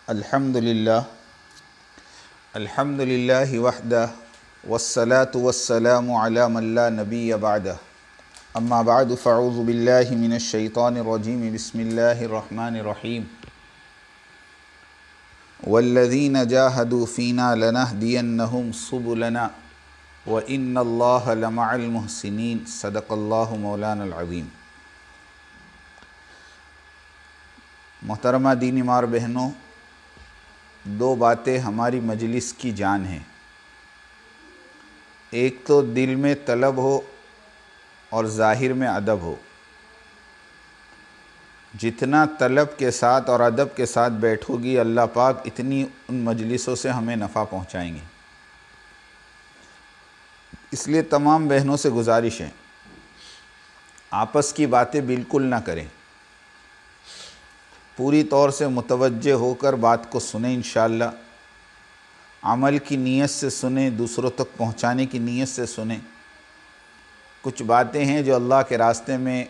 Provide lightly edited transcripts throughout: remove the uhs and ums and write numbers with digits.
الحمدللہ وحدہ والصلاة والسلام علی من لا نبی بعدہ اما بعد فاعوذ باللہ من الشیطان الرجیم بسم اللہ الرحمن الرحیم والذین جاہدوا فینا لنہدینہم سبلنا وإن اللہ لمع المحسنین صدق اللہ مولانا العظیم۔ محترمہ دینی مار بہنوں، دو باتیں ہماری مجلس کی جان ہیں۔ ایک تو دل میں طلب ہو اور ظاہر میں ادب ہو۔ جتنا طلب کے ساتھ اور ادب کے ساتھ بیٹھو گی، اللہ پاک اتنی ان مجلسوں سے ہمیں نفع پہنچائیں گے۔ اس لیے تمام بہنوں سے گزارش ہے، آپس کی باتیں بالکل نہ کریں، پوری طور سے متوجہ ہو کر بات کو سنیں، انشاءاللہ عمل کی نیت سے سنیں، دوسروں تک پہنچانے کی نیت سے سنیں۔ کچھ باتیں ہیں جو اللہ کے راستے میں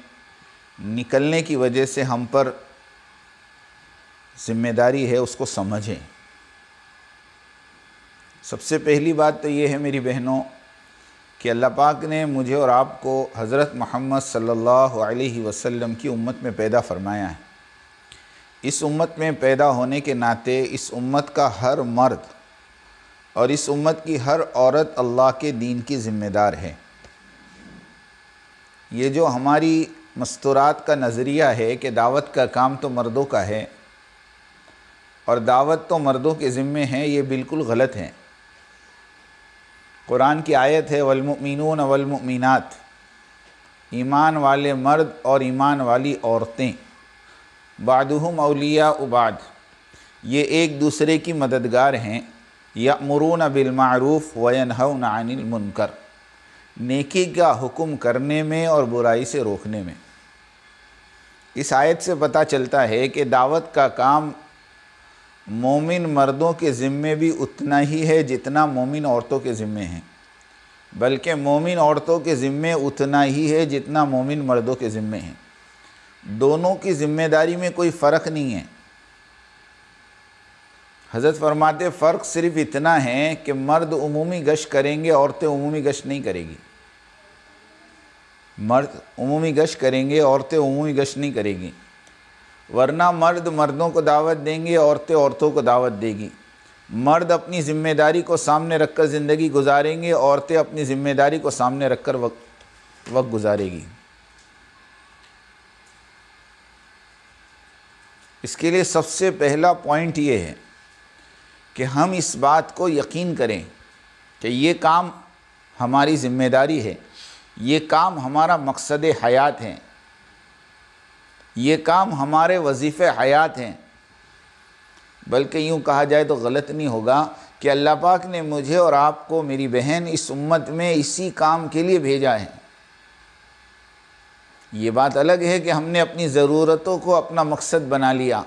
نکلنے کی وجہ سے ہم پر ذمہ داری ہے، اس کو سمجھیں۔ سب سے پہلی بات تو یہ ہے میری بہنوں کہ اللہ پاک نے مجھے اور آپ کو حضرت محمد صلی اللہ علیہ وسلم کی امت میں پیدا فرمایا ہے۔ اس امت میں پیدا ہونے کے ناطے اس امت کا ہر مرد اور اس امت کی ہر عورت اللہ کے دین کی ذمہ دار ہے۔ یہ جو ہماری مستورات کا نظریہ ہے کہ دعوت کا کام تو مردوں کا ہے اور دعوت تو مردوں کے ذمے ہے، یہ بالکل غلط ہے۔ قرآن کی آیت ہے والمؤمنون والمؤمنات، ایمان والے مرد اور ایمان والی عورتیں، بعضهم اولیاء بعض، یہ ایک دوسرے کی مددگار ہیں، یأمرون بالمعروف وینہون عن المنکر، نیکی کا حکم کرنے میں اور برائی سے روکنے میں۔ اس آیت سے پتہ چلتا ہے کہ دعوت کا کام مومن مردوں کے ذمے بھی اتنا ہی ہے جتنا مومن عورتوں کے ذمے ہیں، بلکہ مومن عورتوں کے ذمے اتنا ہی ہے جتنا مومن مردوں کے ذمے ہیں۔ دونوں کی ذمہ داری میں کوئی فرق نہیں ہے۔ حضرت فرماتے فرق صرف اتنا ہے کہ مرد عمومی گشت کریں گے، عورتیں عمومی گشت نہیں کریں گی۔ مرد عمومی گشت کریں گے، عورتیں عمومی گشت نہیں کریں گی، ورنہ مرد مردوں کو دعوت دیں گے، عورتیں عورتوں کو دعوت دے گی۔ مرد اپنی ذمہ داری کو سامنے رکھ کر زندگی گزاریں گے، عورتیں اپنی ذمہ داری کو سامنے رکھ کر وقت گزارے گی۔ اس کے لیے سب سے پہلا پوائنٹ یہ ہے کہ ہم اس بات کو یقین کریں کہ یہ کام ہماری ذمہ داری ہے، یہ کام ہمارا مقصد حیات ہے، یہ کام ہمارے وظیفے حیات ہیں۔ بلکہ یوں کہا جائے تو غلط نہیں ہوگا کہ اللہ پاک نے مجھے اور آپ کو میری بہن اس امت میں اسی کام کے لیے بھیجا ہے۔ یہ بات الگ ہے کہ ہم نے اپنی ضرورتوں کو اپنا مقصد بنا لیا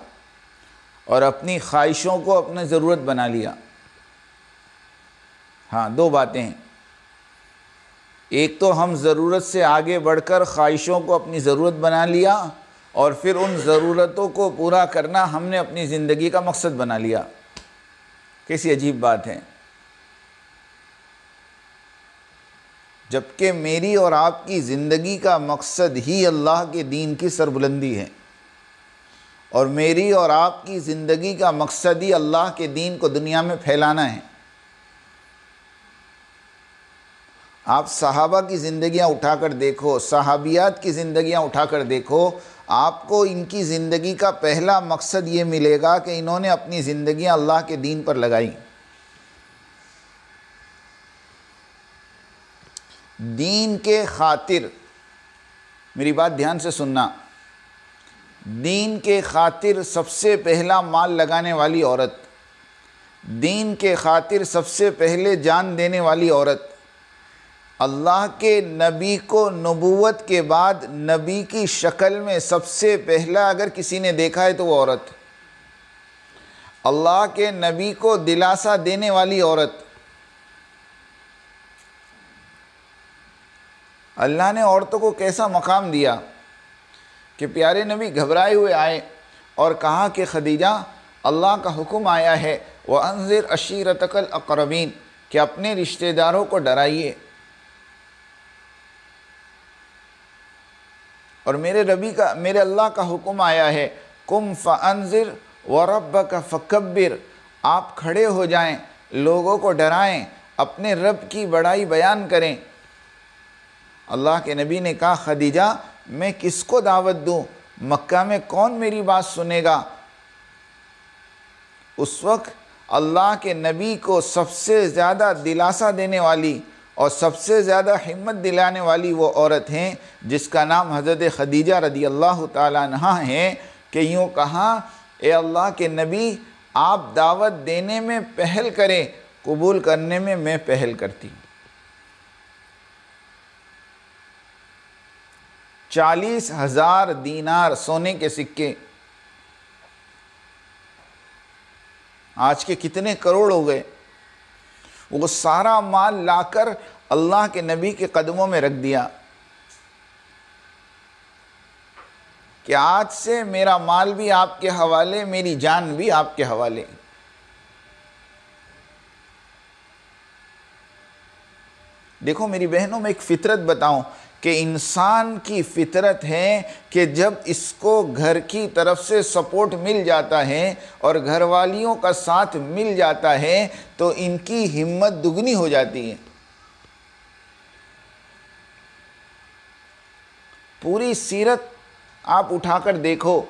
اور اپنی خواہشوں کو اپنی ضرورت بنا لیا۔ ہاں، دو باتیں ہیں، ایک تو ہم ضرورت سے آگے بڑھ کر خواہشوں کو اپنی ضرورت بنا لیا اور پھر ان ضرورتوں کو پورا کرنا ہم نے اپنی زندگی کا مقصد بنا لیا۔ کیسی عجیب بات ہے، جبکہ میری اور آپ کی زندگی کا مقصد ہی اللہ کے دین کی سربلندی ہے، اور میری اور آپ کی زندگی کا مقصد ہی اللہ کے دین کو دنیا میں پھیلانا ہے۔ آپ صحابہ کی زندگیاں اٹھا کر دیکھو، صحابیات کی زندگیاں اٹھا کر دیکھو، آپ کو ان کی زندگی کا پہلا مقصد یہ ملے گا کہ انہوں نے اپنی زندگیاں اللہ کے دین پر لگائی۔ دین کے خاطر، میری بات دھیان سے سننا، دین کے خاطر سب سے پہلا مال لگانے والی عورت، دین کے خاطر سب سے پہلے جان دینے والی عورت، اللہ کے نبی کو نبوت کے بعد نبی کی شکل میں سب سے پہلا اگر کسی نے دیکھا ہے تو وہ عورت، اللہ کے نبی کو دلاسا دینے والی عورت۔ اللہ نے عورتوں کو کیسا مقام دیا کہ پیارے نبی گھبرائے ہوئے آئے اور کہا کہ خدیجہ اللہ کا حکم آیا ہے وَأَنذِرْ عَشِيرَتَكَ الْأَقْرَبِينَ کہ اپنے رشتہ داروں کو ڈرائیے. اور میرے اللہ کا حکم آیا ہے قُمْ فَأَنذِرْ وَرَبَّكَ فَكَبِّرْ آپ کھڑے ہو جائیں، لوگوں کو ڈرائیں، اپنے رب کی بڑائی بیان کریں. اللہ کے نبی نے کہا خدیجہ میں کس کو دعوت دوں، مکہ میں کون میری بات سنے گا؟ اس وقت اللہ کے نبی کو سب سے زیادہ دلاسا دینے والی اور سب سے زیادہ ہمت دلانے والی وہ عورت ہیں جس کا نام حضرت خدیجہ رضی اللہ تعالیٰ عنہا ہے، کہ یوں کہا اے اللہ کے نبی آپ دعوت دینے میں پہل کریں، قبول کرنے میں پہل کرتی ہوں. 40,000 دینار سونے کے سکے، آج کے کتنے کروڑ ہو گئے، وہ سارا مال لا کر اللہ کے نبی کے قدموں میں رکھ دیا کہ آج سے میرا مال بھی آپ کے حوالے، میری جان بھی آپ کے حوالے. دیکھو میری بہنوں، میں ایک فطرت بتاؤں کہ انسان کی فطرت ہے کہ جب اس کو گھر کی طرف سے سپورٹ مل جاتا ہے اور گھر والیوں کا ساتھ مل جاتا ہے تو ان کی ہمت دگنی ہو جاتی ہے. پوری سیرت آپ اٹھا کر دیکھو،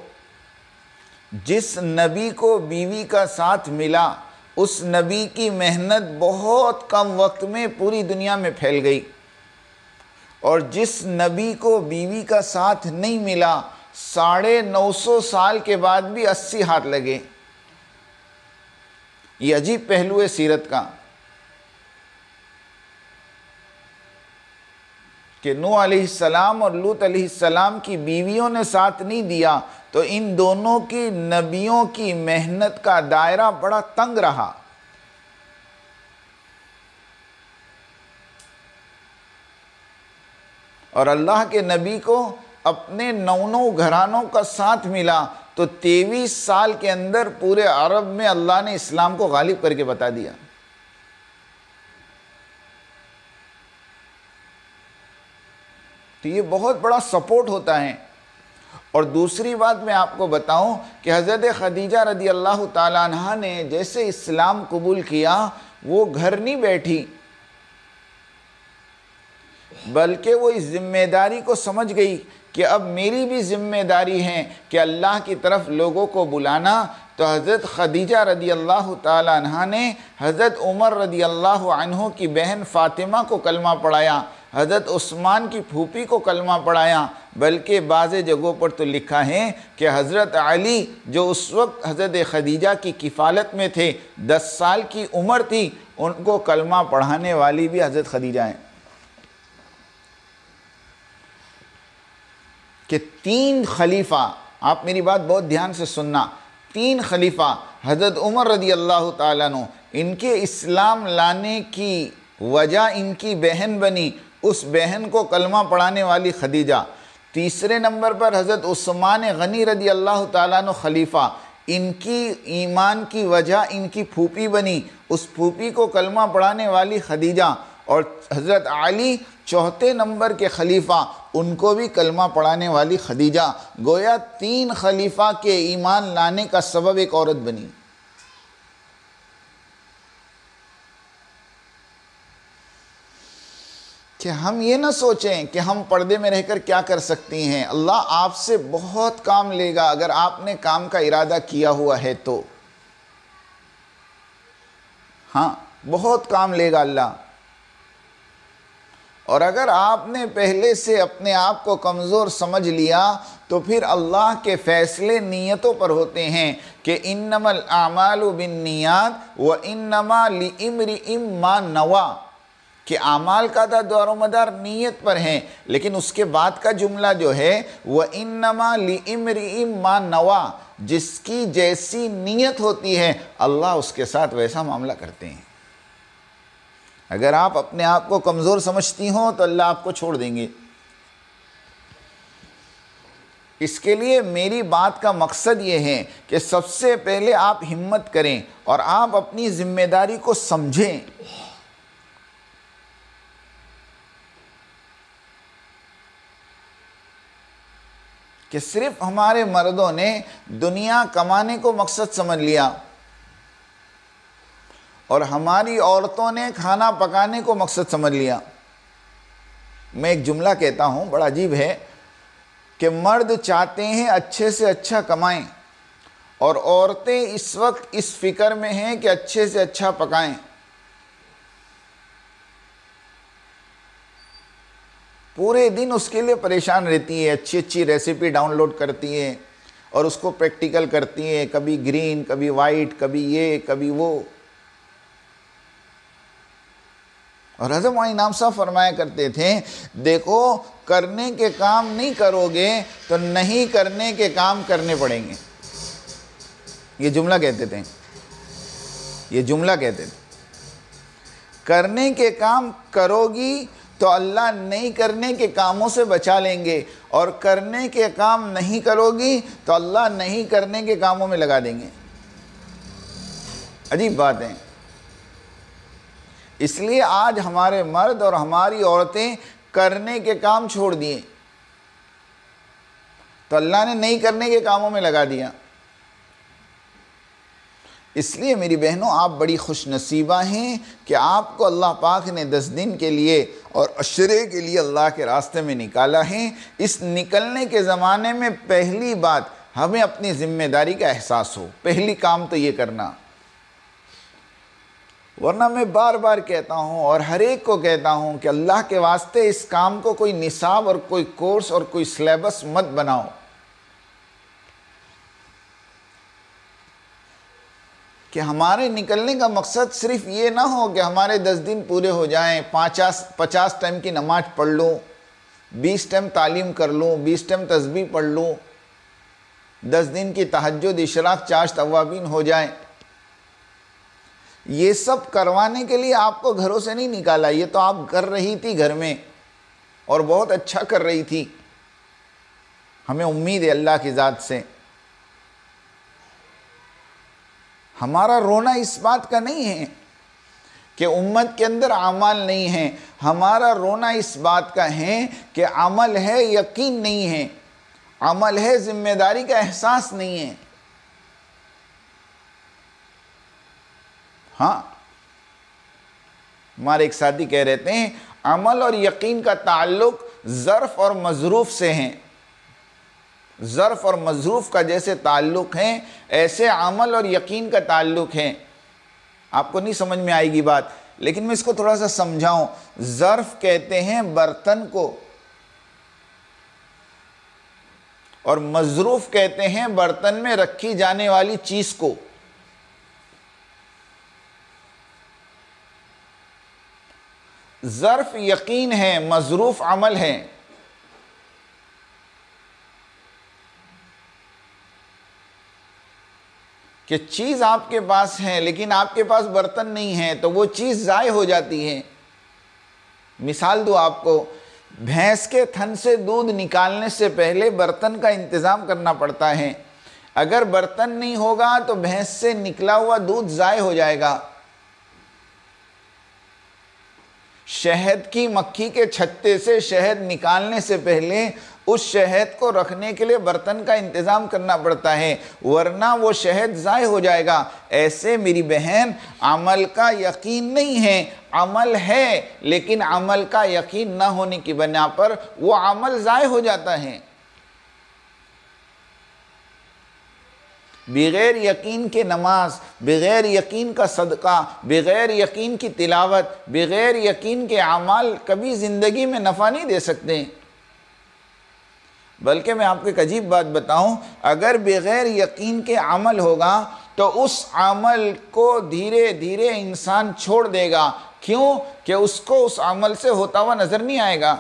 جس نبی کو بیوی کا ساتھ ملا اس نبی کی محنت بہت کم وقت میں پوری دنیا میں پھیل گئی، اور جس نبی کو بیوی کا ساتھ نہیں ملا 950 سال کے بعد بھی 80 ہاتھ لگے. یہ عجیب پہلو ہے سیرت کا کہ نوح علیہ السلام اور لوط علیہ السلام کی بیویوں نے ساتھ نہیں دیا تو ان دونوں کی نبیوں کی محنت کا دائرہ بڑا تنگ رہا. اور اللہ کے نبی کو اپنے 9 گھرانوں کا ساتھ ملا تو 23 سال کے اندر پورے عرب میں اللہ نے اسلام کو غالب کر کے بتا دیا. تو یہ بہت بڑا سپورٹ ہوتا ہے. اور دوسری بات میں آپ کو بتاؤں کہ حضرت خدیجہ رضی اللہ تعالیٰ عنہا نے جیسے اسلام قبول کیا وہ گھر نہیں بیٹھی، بلکہ وہ اس ذمہ داری کو سمجھ گئی کہ اب میری بھی ذمہ داری ہے کہ اللہ کی طرف لوگوں کو بلانا. تو حضرت خدیجہ رضی اللہ تعالیٰ عنہا نے حضرت عمر رضی اللہ عنہ کی بہن فاطمہ کو کلمہ پڑھایا، حضرت عثمان کی پھوپھی کو کلمہ پڑھایا، بلکہ بعض جگہوں پر تو لکھا ہے کہ حضرت علی جو اس وقت حضرت خدیجہ کی کفالت میں تھے، 10 سال کی عمر تھی، ان کو کلمہ پڑھانے والی بھی حضرت خدیجہ ہیں. کہ 3 خلیفہ، آپ میری بات بہت دھیان سے سننا، 3 خلیفہ حضرت عمر رضی اللہ تعالیٰ عنہ، ان کے اسلام لانے کی وجہ ان کی بہن بنی، اس بہن کو کلمہ پڑھانے والی خدیجہ. تیسرے نمبر پر حضرت عثمان غنی رضی اللہ تعالیٰ عنہ خلیفہ، ان کی ایمان کی وجہ ان کی پھوپھی بنی، اس پھوپھی کو کلمہ پڑھانے والی خدیجہ. اور حضرت علی 4تھے نمبر کے خلیفہ، ان کو بھی کلمہ پڑھانے والی خدیجہ. گویا 3 خلیفہ کے ایمان لانے کا سبب ایک عورت بنی. کہ ہم یہ نہ سوچیں کہ ہم پردے میں رہ کر کیا کر سکتی ہیں. اللہ آپ سے بہت کام لے گا اگر آپ نے کام کا ارادہ کیا ہوا ہے تو. ہاں بہت کام لے گا اللہ. اور اگر آپ نے پہلے سے اپنے آپ کو کمزور سمجھ لیا تو پھر اللہ کے فیصلے نیتوں پر ہوتے ہیں کہ انما الاعمال بالنیات وانما لامرئ ما نوى، کہ اعمال کا دار و مدار نیت پر ہیں، لیکن اس کے بعد کا جملہ جو ہے وانما لامرئ ما نوى، جس کی جیسی نیت ہوتی ہے اللہ اس کے ساتھ ویسا معاملہ کرتے ہیں. اگر آپ اپنے آپ کو کمزور سمجھتی ہوں تو اللہ آپ کو چھوڑ دیں گے. اس کے لیے میری بات کا مقصد یہ ہے کہ سب سے پہلے آپ ہمت کریں اور آپ اپنی ذمہ داری کو سمجھیں۔ کہ صرف ہمارے مردوں نے دنیا کمانے کو مقصد سمجھ لیا اور ہماری عورتوں نے کھانا پکانے کو مقصد سمجھ لیا۔ میں ایک جملہ کہتا ہوں، بڑا عجیب ہے کہ مرد چاہتے ہیں اچھے سے اچھا کمائیں اور عورتیں اس وقت اس فکر میں ہیں کہ اچھے سے اچھا پکائیں۔ پورے دن اس کے لیے پریشان رہتی ہے، اچھی اچھی ریسیپی ڈاؤن لوڈ کرتی ہے اور اس کو پریکٹیکل کرتی ہے، کبھی گرین، کبھی وائٹ، کبھی یہ، کبھی وہ۔ اور حضرت معین امام صاحب فرمایا کرتے تھے، دیکھو کرنے کے کام نہیں کرو گے تو نہیں کرنے کے کام کرنے پڑیں گے۔ یہ جملہ کہتے تھے، یہ جملہ کہتے تھے، کرنے کے کام کرو گی تو اللہ نہیں کرنے کے کاموں سے بچا لیں گے، اور کرنے کے کام نہیں کرو گی تو اللہ نہیں کرنے کے کاموں میں لگا دیں گے۔ عجیب بات ہے۔ اس لیے آج ہمارے مرد اور ہماری عورتیں کرنے کے کام چھوڑ دیے تو اللہ نے نہیں کرنے کے کاموں میں لگا دیا۔ اس لیے میری بہنوں، آپ بڑی خوش نصیبہ ہیں کہ آپ کو اللہ پاک نے 10 دن کے لیے اور عشرے کے لیے اللہ کے راستے میں نکالا ہے۔ اس نکلنے کے زمانے میں پہلی بات ہمیں اپنی ذمہ داری کا احساس ہو، پہلی کام تو یہ کرنا۔ ورنہ میں بار بار کہتا ہوں اور ہر ایک کو کہتا ہوں کہ اللہ کے واسطے اس کام کو کوئی نصاب اور کوئی کورس اور کوئی سلیبس مت بناؤ۔ کہ ہمارے نکلنے کا مقصد صرف یہ نہ ہو کہ ہمارے 10 دن پورے ہو جائیں، 50 ٹائم کی نماز پڑھ لوں، 20 ٹائم تعلیم کر لوں، 20 ٹائم تسبیح پڑھ لوں، 10 دن کی تہجد، اشراق، چاشت، اوابین ہو جائیں۔ یہ سب کروانے کے لیے آپ کو گھروں سے نہیں نکالا، یہ تو آپ کر رہی تھی گھر میں اور بہت اچھا کر رہی تھی۔ ہمیں امید ہے اللہ کی ذات سے۔ ہمارا رونا اس بات کا نہیں ہے کہ امت کے اندر اعمال نہیں ہیں، ہمارا رونا اس بات کا ہے کہ عمل ہے یقین نہیں ہے، عمل ہے ذمہ داری کا احساس نہیں ہے۔ ہاں، ہمارے ایک ساتھی کہہ رہے ہیں عمل اور یقین کا تعلق ظرف اور مظروف سے ہیں۔ ظرف اور مظروف کا جیسے تعلق ہے ایسے عمل اور یقین کا تعلق ہے۔ آپ کو نہیں سمجھ میں آئے گی بات، لیکن میں اس کو تھوڑا سا سمجھاؤں۔ ظرف کہتے ہیں برتن کو اور مظروف کہتے ہیں برتن میں رکھی جانے والی چیز کو۔ ظرف یقین ہے، مظروف عمل ہے۔ کہ چیز آپ کے پاس ہے لیکن آپ کے پاس برتن نہیں ہے تو وہ چیز ضائع ہو جاتی ہے۔ مثال دو آپ کو، بھینس کے تھن سے دودھ نکالنے سے پہلے برتن کا انتظام کرنا پڑتا ہے۔ اگر برتن نہیں ہوگا تو بھینس سے نکلا ہوا دودھ ضائع ہو جائے گا۔ شہد کی مکھی کے چھتے سے شہد نکالنے سے پہلے اس شہد کو رکھنے کے لیے برتن کا انتظام کرنا پڑتا ہے، ورنہ وہ شہد ضائع ہو جائے گا۔ ایسے میری بہن عمل کا یقین نہیں ہے، عمل ہے لیکن عمل کا یقین نہ ہونے کی بنا پر وہ عمل ضائع ہو جاتا ہے۔ بغیر یقین کے نماز، بغیر یقین کا صدقہ، بغیر یقین کی تلاوت، بغیر یقین کے اعمال کبھی زندگی میں نفع نہیں دے سکتے۔ بلکہ میں آپ کو ایک عجیب بات بتاؤں، اگر بغیر یقین کے عمل ہوگا تو اس عمل کو دھیرے دھیرے انسان چھوڑ دے گا۔ کیوں؟ کہ اس کو اس عمل سے ہوتا ہوا نظر نہیں آئے گا۔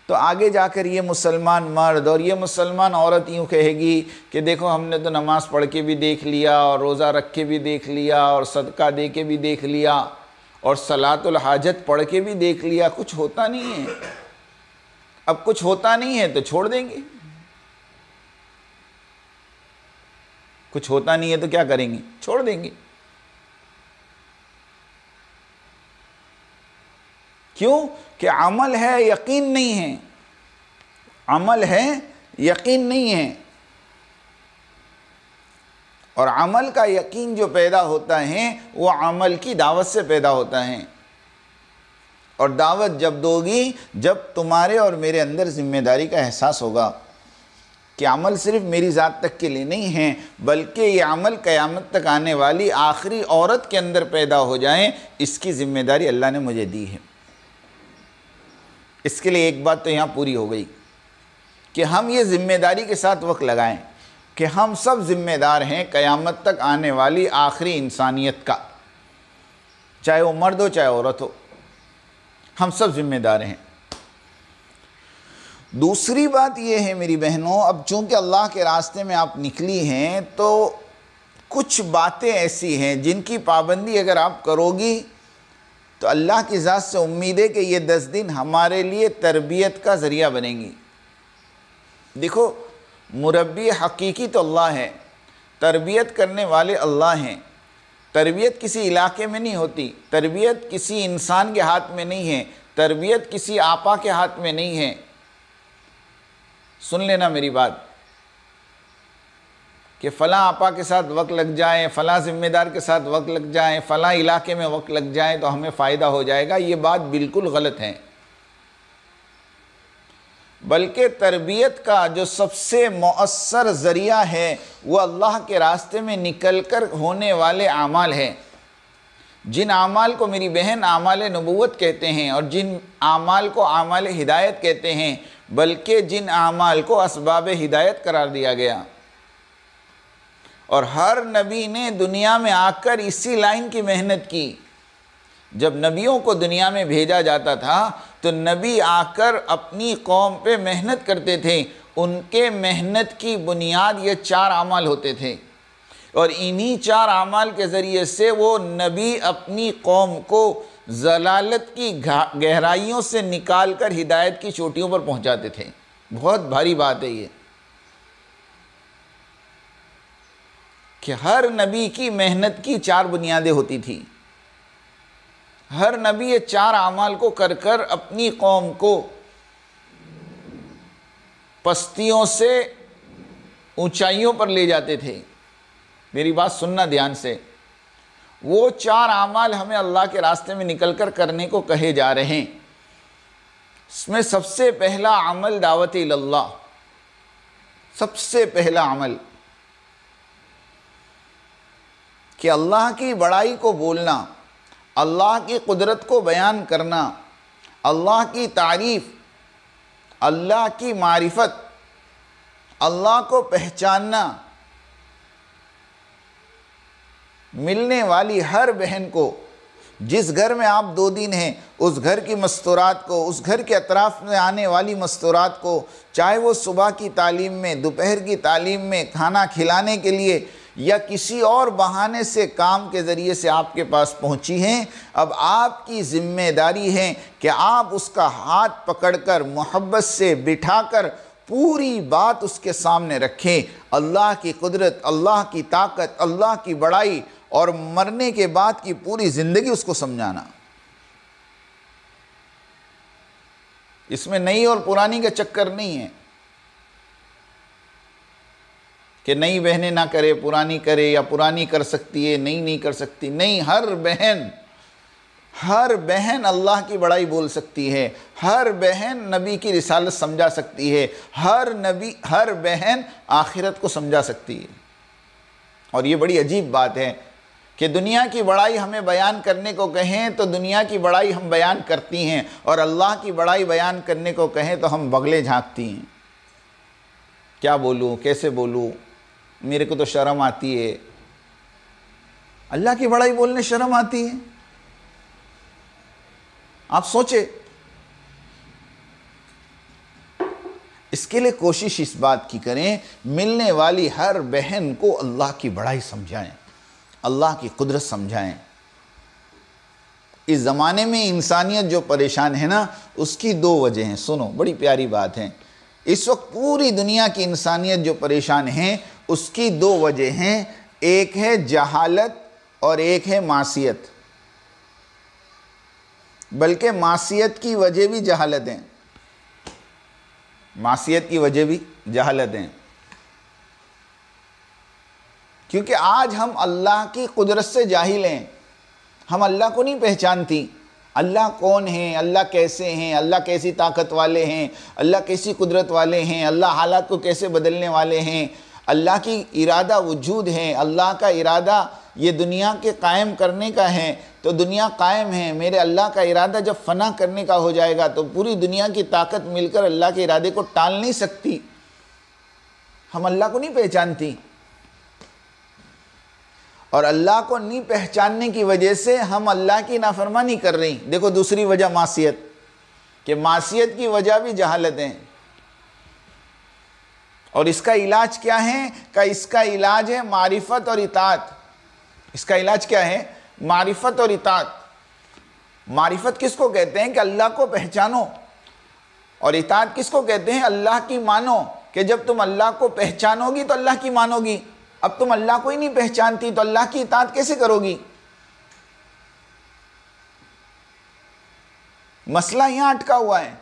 تو آگے جا کر یہ مسلمان مرد اور یہ مسلمان عورت یوں کہے گی کہ دیکھو ہم نے تو نماز پڑھ کے بھی دیکھ لیا اور روزہ رکھ کے بھی دیکھ لیا اور صدقہ دے کے بھی دیکھ لیا اور صلاۃ الحاجت پڑھ کے بھی دیکھ لیا، کچھ ہوتا نہیں ہے۔ اب کچھ ہوتا نہیں ہے تو چھوڑ دیں گے، کچھ ہوتا نہیں ہے تو کیا کریں گے؟ چھوڑ دیں گے۔ کیوں؟ کہ عمل ہے، یقین نہیں ہے، عمل ہے، یقین نہیں ہے۔ اور عمل کا یقین جو پیدا ہوتا ہے وہ عمل کی دعوت سے پیدا ہوتا ہے، اور دعوت جب دو گی جب تمہارے اور میرے اندر ذمہ داری کا احساس ہوگا کہ عمل صرف میری ذات تک کے لیے نہیں ہے، بلکہ یہ عمل قیامت تک آنے والی آخری عورت کے اندر پیدا ہو جائیں، اس کی ذمہ داری اللہ نے مجھے دی ہے۔ اس کے لیے ایک بات تو یہاں پوری ہو گئی کہ ہم یہ ذمہ داری کے ساتھ وقت لگائیں کہ ہم سب ذمہ دار ہیں قیامت تک آنے والی آخری انسانیت کا، چاہے وہ مرد ہو چاہے عورت ہو، ہم سب ذمہ دار ہیں۔ دوسری بات یہ ہے میری بہنوں، اب چونکہ اللہ کے راستے میں آپ نکلی ہیں تو کچھ باتیں ایسی ہیں جن کی پابندی اگر آپ کرو گی تو اللہ کی ذات سے امید ہے کہ یہ 10 دن ہمارے لیے تربیت کا ذریعہ بنیں گی۔ دیکھو، مربی حقیقی تو اللہ ہے، تربیت کرنے والے اللہ ہیں۔ تربیت کسی علاقے میں نہیں ہوتی، تربیت کسی انسان کے ہاتھ میں نہیں ہے، تربیت کسی آپا کے ہاتھ میں نہیں ہے۔ سن لینا میری بات کہ فلاں آپا کے ساتھ وقت لگ جائیں، فلاں ذمہ دار کے ساتھ وقت لگ جائیں، فلاں علاقے میں وقت لگ جائیں تو ہمیں فائدہ ہو جائے گا، یہ بات بالکل غلط ہے۔ بلکہ تربیت کا جو سب سے مؤثر ذریعہ ہے وہ اللہ کے راستے میں نکل کر ہونے والے اعمال ہیں۔ جن اعمال کو میری بہن اعمال نبوت کہتے ہیں، اور جن اعمال کو اعمال ہدایت کہتے ہیں، بلکہ جن اعمال کو اسباب ہدایت قرار دیا گیا، اور ہر نبی نے دنیا میں آ کر اسی لائن کی محنت کی۔ جب نبیوں کو دنیا میں بھیجا جاتا تھا تو نبی آ کر اپنی قوم پہ محنت کرتے تھے، ان کے محنت کی بنیاد یہ 4 اعمال ہوتے تھے، اور انہی 4 اعمال کے ذریعے سے وہ نبی اپنی قوم کو ضلالت کی گہرائیوں سے نکال کر ہدایت کی چوٹیوں پر پہنچاتے تھے۔ بہت بھاری بات ہے یہ کہ ہر نبی کی محنت کی 4 بنیادیں ہوتی تھی۔ ہر نبی یہ 4 اعمال کو کر کر اپنی قوم کو پستیوں سے اونچائیوں پر لے جاتے تھے۔ میری بات سننا دھیان سے، وہ 4 اعمال ہمیں اللہ کے راستے میں نکل کر کرنے کو کہے جا رہے ہیں۔ اس میں سب سے پہلا عمل دعوت اللہ، سب سے پہلا عمل کہ اللہ کی بڑائی کو بولنا، اللہ کی قدرت کو بیان کرنا، اللہ کی تعریف، اللہ کی معرفت، اللہ کو پہچاننا۔ ملنے والی ہر بہن کو، جس گھر میں آپ 2 دن ہیں، اس گھر کی مستورات کو، اس گھر کے اطراف میں آنے والی مستورات کو، چاہے وہ صبح کی تعلیم میں، دوپہر کی تعلیم میں، کھانا کھلانے کے لیے یا کسی اور بہانے سے کام کے ذریعے سے آپ کے پاس پہنچی ہیں، اب آپ کی ذمہ داری ہے کہ آپ اس کا ہاتھ پکڑ کر محبت سے بٹھا کر پوری بات اس کے سامنے رکھیں، اللہ کی قدرت، اللہ کی طاقت، اللہ کی بڑائی، اور مرنے کے بعد کی پوری زندگی اس کو سمجھانا۔ اس میں نئی اور پرانی کا چکر نہیں ہے کہ نئی بہنیں نہ کرے پرانی کرے، یا پرانی کر سکتی ہے نئی نہیں کر سکتی۔ نہیں، ہر بہن اللہ کی بڑائی بول سکتی ہے، ہر بہن نبی کی رسالت سمجھا سکتی ہے، ہر بہن آخرت کو سمجھا سکتی ہے۔ اور یہ بڑی عجیب بات ہے کہ دنیا کی بڑائی ہمیں بیان کرنے کو کہیں تو دنیا کی بڑائی ہم بیان کرتی ہیں، اور اللہ کی بڑائی بیان کرنے کو کہیں تو ہم بغلیں جھانکتی ہیں۔ کیا بولوں، کیسے بولوں، میرے کو تو شرم آتی ہے۔ اللہ کی بڑائی بولنے شرم آتی ہے؟ آپ سوچیں۔ اس کے لیے کوشش اس بات کی کریں، ملنے والی ہر بہن کو اللہ کی بڑائی سمجھائیں، اللہ کی قدرت سمجھائیں۔ اس زمانے میں انسانیت جو پریشان ہے نا، اس کی دو وجہ ہیں. سنو، بڑی پیاری بات ہے. اس وقت پوری دنیا کی انسانیت جو پریشان ہے، اس کی دو وجہ ہیں. ایک ہے جہالت اور ایک ہے معصیت. بلکہ معصیت کی وجہ بھی جہالت ہیں. معصیت کی وجہ بھی جہالت ہیں. کیونکہ آج ہم اللہ کی قدرت سے جاہل ہیں. ہم اللہ کو نہیں پہچانتی. اللہ کون ہیں، اللہ کیسے ہیں، اللہ کیسی طاقت والے ہیں، اللہ کیسی قدرت والے ہیں، اللہ حالات کو کیسے بدلنے والے ہیں، اللہ کی ارادہ وجود ہے، اللہ کا ارادہ یہ دنیا کے قائم کرنے کا ہے تو دنیا قائم ہے. میرے اللہ کا ارادہ جب فنا کرنے کا ہو جائے گا تو پوری دنیا کی طاقت مل کر اللہ کے ارادے کو ٹال نہیں سکتی. ہم اللہ کو نہیں پہچانتی، اور اللہ کو نہیں پہچاننے کی وجہ سے ہم اللہ کی نافرمانی کر رہی. دیکھو دوسری وجہ معصیت، کہ معصیت کی وجہ بھی جہالت ہے. اور اس کا علاج کیا ہے؟ کہ اس کا علاج ہے معرفت اور اطاعت. اس کا علاج کیا ہے؟ معرفت اور اطاعت. معرفت کس کو کہتے ہیں؟ کہ اللہ کو پہچانو. اور اطاعت کس کو کہتے ہیں؟ اللہ کی مانو. کہ جب تم اللہ کو پہچانو گی تو اللہ کی مانو گی. اب تم اللہ کو ہی نہیں پہچانتی تو اللہ کی اطاعت کیسے کرو گی؟ مسئلہ یہاں اٹکا ہوا ہے.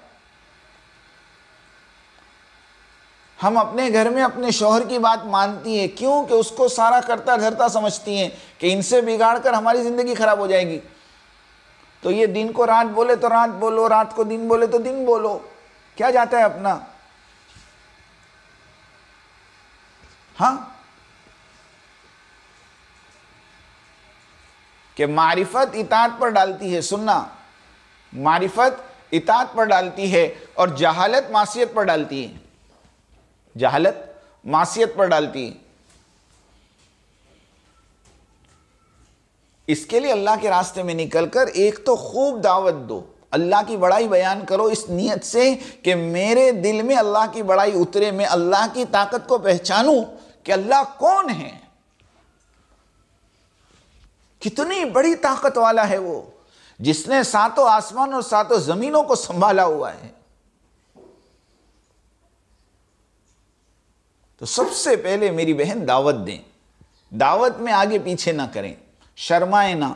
ہم اپنے گھر میں اپنے شوہر کی بات مانتی ہیں، کیوں؟ کہ اس کو سارا کرتا دھرتا سمجھتی ہیں کہ ان سے بگاڑ کر ہماری زندگی خراب ہو جائے گی. تو یہ دن کو رات بولے تو رات بولو، رات کو دن بولے تو دن بولو. کیا جاتا ہے اپنا؟ ہاں، کہ معرفت اطاعت پر ڈالتی ہے. سننا، معرفت اطاعت پر ڈالتی ہے اور جہالت معصیت پر ڈالتی ہے. جہالت معصیت پر ڈالتی ہے. اس کے لیے اللہ کے راستے میں نکل کر ایک تو خوب دعوت دو، اللہ کی بڑائی بیان کرو اس نیت سے کہ میرے دل میں اللہ کی بڑائی اترے، میں اللہ کی طاقت کو پہچانوں کہ اللہ کون ہے، کتنی بڑی طاقت والا ہے وہ، جس نے ساتوں آسمان اور ساتوں زمینوں کو سنبھالا ہوا ہے. تو سب سے پہلے میری بہن دعوت دیں. دعوت میں آگے پیچھے نہ کریں، شرمائیں نہ.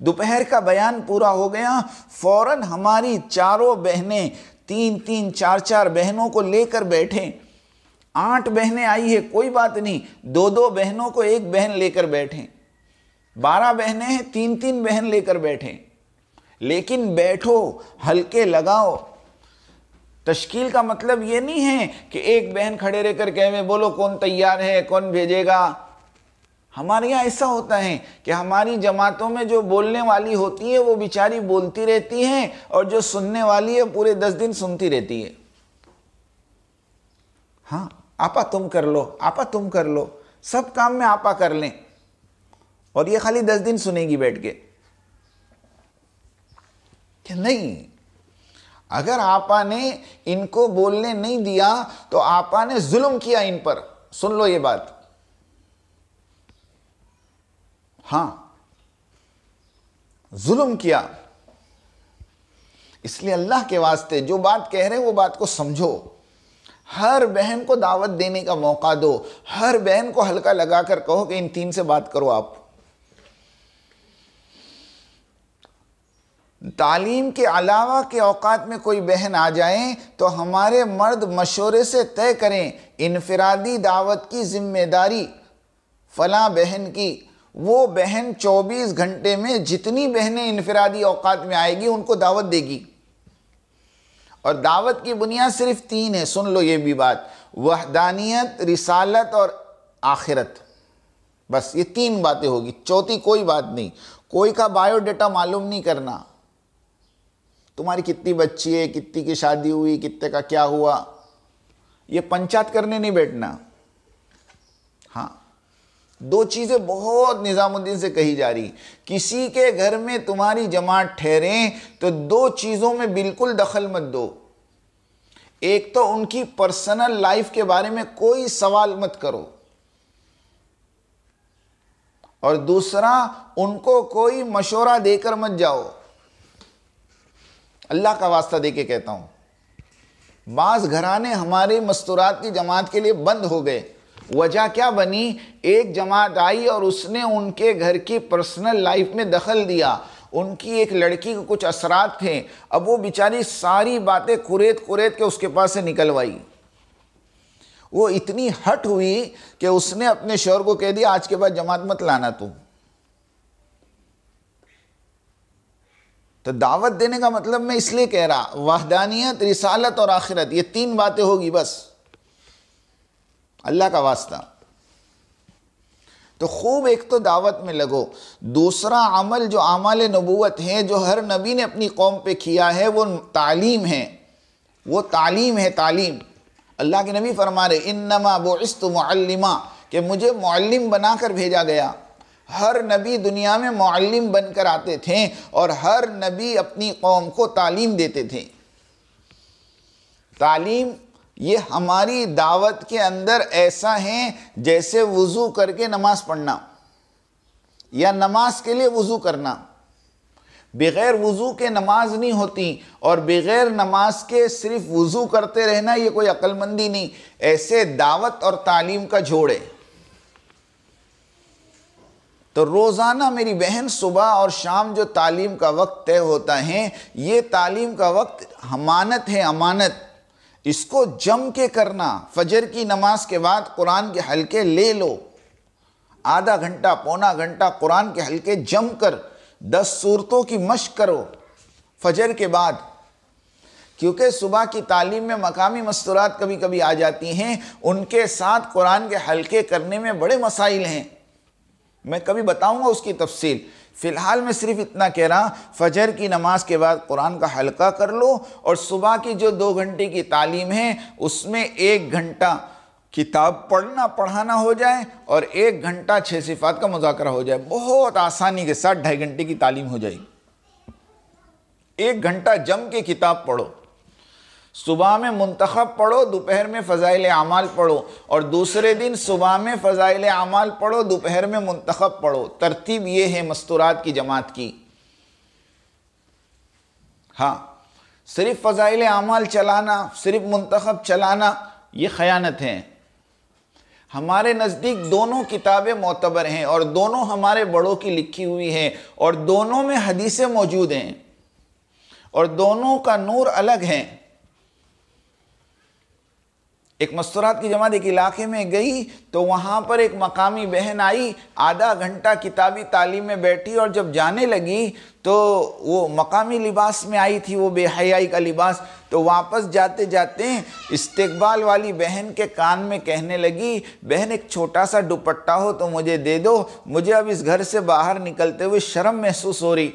دوپہر کا بیان پورا ہو گیا، فوراً ہماری چاروں بہنیں، 3 4 بہنوں کو لے کر بیٹھیں. 8 بہنیں آئی ہے کوئی بات نہیں، 2 بہنوں کو ایک بہن لے کر بیٹھیں. 12 بہنیں ہیں، 3 بہن لے کر بیٹھیں. لیکن بیٹھو، ہلکے لگاؤ. تشکیل کا مطلب یہ نہیں ہے کہ ایک بہن کھڑے رہ کر کہے بولو کون تیار ہے، کون بھیجے گا. ہمارے یہاں ایسا ہوتا ہے کہ ہماری جماعتوں میں جو بولنے والی ہوتی ہے وہ بیچاری بولتی رہتی ہیں، اور جو سننے والی ہے پورے 10 دن سنتی رہتی ہے. ہاں، آپا تم کر لو، آپا تم کر لو، سب کام میں آپا کر لیں، اور یہ خالی 10 دن سنے گی بیٹھ کے. کہ نہیں، اگر آپا نے ان کو بولنے نہیں دیا تو آپا نے ظلم کیا ان پر. سن لو یہ بات. ہاں، ظلم کیا. اس لیے اللہ کے واسطے جو بات کہہ رہے ہیں وہ بات کو سمجھو. ہر بہن کو دعوت دینے کا موقع دو. ہر بہن کو ہلکا لگا کر کہو کہ ان 3 سے بات کرو. آپ تعلیم کے علاوہ کے اوقات میں کوئی بہن آ جائیں تو ہمارے مرد مشورے سے طے کریں انفرادی دعوت کی ذمہ داری فلاں بہن کی. وہ بہن 24 گھنٹے میں جتنی بہنیں انفرادی اوقات میں آئے گی ان کو دعوت دے گی. اور دعوت کی بنیاد صرف 3 ہے. سن لو یہ بھی بات: وحدانیت، رسالت اور آخرت. بس یہ 3 باتیں ہوگی، چوتھی کوئی بات نہیں. کوئی کا بایو ڈیٹا معلوم نہیں کرنا، تمہاری کتنی بچی ہے، کتنی کی شادی ہوئی، کتنے کا کیا ہوا. یہ پنچات کرنے نہیں بیٹھنا. ہاں، 2 چیزیں بہت نظام الدین سے کہی جا رہی. کسی کے گھر میں تمہاری جماعت ٹھہریں تو 2 چیزوں میں بالکل دخل مت دو. ایک تو ان کی پرسنل لائف کے بارے میں کوئی سوال مت کرو، اور دوسرا ان کو کوئی مشورہ دے کر مت جاؤ. اللہ کا واسطہ دے کے کہتا ہوں، بعض گھرانے ہمارے مستورات کی جماعت کے لیے بند ہو گئے۔ وجہ کیا بنی؟ ایک جماعت آئی اور اس نے ان کے گھر کی پرسنل لائف میں دخل دیا، ان کی ایک لڑکی کو کچھ اثرات تھے، اب وہ بیچاری ساری باتیں قریت کے اس کے پاس سے نکلوائی۔ وہ اتنی ہٹ ہوئی کہ اس نے اپنے شوہر کو کہہ دیا آج کے بعد جماعت مت لانا تو دعوت دینے کا مطلب میں اس لیے کہہ رہا، وحدانیت، رسالت اور آخرت، یہ تین باتیں ہوگی بس، اللہ کا واسطہ۔ تو خوب ایک تو دعوت میں لگو، دوسرا عمل جو اعمال نبوت ہیں جو ہر نبی نے اپنی قوم پہ کیا ہے وہ تعلیم ہے، وہ تعلیم ہے، تعلیم۔ اللہ کے نبی فرما رہے انما بعثت معلما، کہ مجھے معلم بنا کر بھیجا گیا۔ ہر نبی دنیا میں معلم بن کر آتے تھے اور ہر نبی اپنی قوم کو تعلیم دیتے تھے۔ تعلیم یہ ہماری دعوت کے اندر ایسا ہے جیسے وضو کر کے نماز پڑھنا یا نماز کے لیے وضو کرنا۔ بغیر وضو کے نماز نہیں ہوتی، اور بغیر نماز کے صرف وضو کرتے رہنا یہ کوئی عقل مندی نہیں، ایسے دعوت اور تعلیم کا جوڑ ہے۔ تو روزانہ میری بہن صبح اور شام جو تعلیم کا وقت طے ہوتا ہے، یہ تعلیم کا وقت امانت ہے، امانت۔ اس کو جم کے کرنا، فجر کی نماز کے بعد قرآن کے حلقے لے لو، آدھا گھنٹہ پونا گھنٹہ قرآن کے حلقے جم کر 10 سورتوں کی مشق کرو فجر کے بعد، کیونکہ صبح کی تعلیم میں مقامی مستورات کبھی کبھی آ جاتی ہیں، ان کے ساتھ قرآن کے حلقے کرنے میں بڑے مسائل ہیں، میں کبھی بتاؤں گا اس کی تفصیل۔ فی الحال میں صرف اتنا کہہ رہا، فجر کی نماز کے بعد قرآن کا حلقہ کر لو، اور صبح کی جو 2 گھنٹے کی تعلیم ہے اس میں 1 گھنٹہ کتاب پڑھانا ہو جائے اور 1 گھنٹہ 6 صفات کا مذاکرہ ہو جائے، بہت آسانی کے ساتھ 2.5 گھنٹے کی تعلیم ہو جائے گی۔ 1 گھنٹہ جم کے کتاب پڑھو، صبح میں منتخب پڑھو، دوپہر میں فضائل اعمال پڑھو، اور دوسرے دن صبح میں فضائل اعمال پڑھو، دوپہر میں منتخب پڑھو۔ ترتیب یہ ہے مستورات کی جماعت کی۔ ہاں، صرف فضائل اعمال چلانا، صرف منتخب چلانا، یہ خیانت ہے۔ ہمارے نزدیک دونوں کتابیں معتبر ہیں، اور دونوں ہمارے بڑوں کی لکھی ہوئی ہیں، اور دونوں میں حدیثیں موجود ہیں، اور دونوں کا نور الگ ہے۔ ایک مستورات کی جماعت ایک علاقے میں گئی تو وہاں پر ایک مقامی بہن آئی، آدھا گھنٹہ کتابی تعلیم میں بیٹھی، اور جب جانے لگی تو وہ مقامی لباس میں آئی تھی، وہ بے حیائی کا لباس، تو واپس جاتے جاتے استقبال والی بہن کے کان میں کہنے لگی، بہن ایک چھوٹا سا دوپٹہ ہو تو مجھے دے دو، مجھے اب اس گھر سے باہر نکلتے ہوئے شرم محسوس ہو رہی۔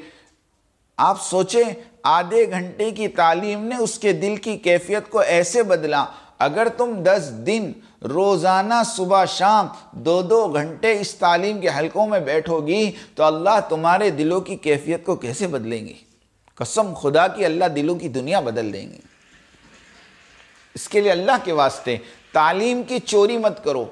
آپ سوچیں، آدھے گھنٹے کی تعلیم نے اس کے دل کی کیفیت کو ایسے بدلا۔ اگر تم 10 دن روزانہ صبح شام 2 گھنٹے اس تعلیم کے حلقوں میں بیٹھو گی تو اللہ تمہارے دلوں کی کیفیت کو کیسے بدلیں گے؟ قسم خدا کی اللہ دلوں کی دنیا بدل دیں گے۔ اس کے لیے اللہ کے واسطے تعلیم کی چوری مت کرو۔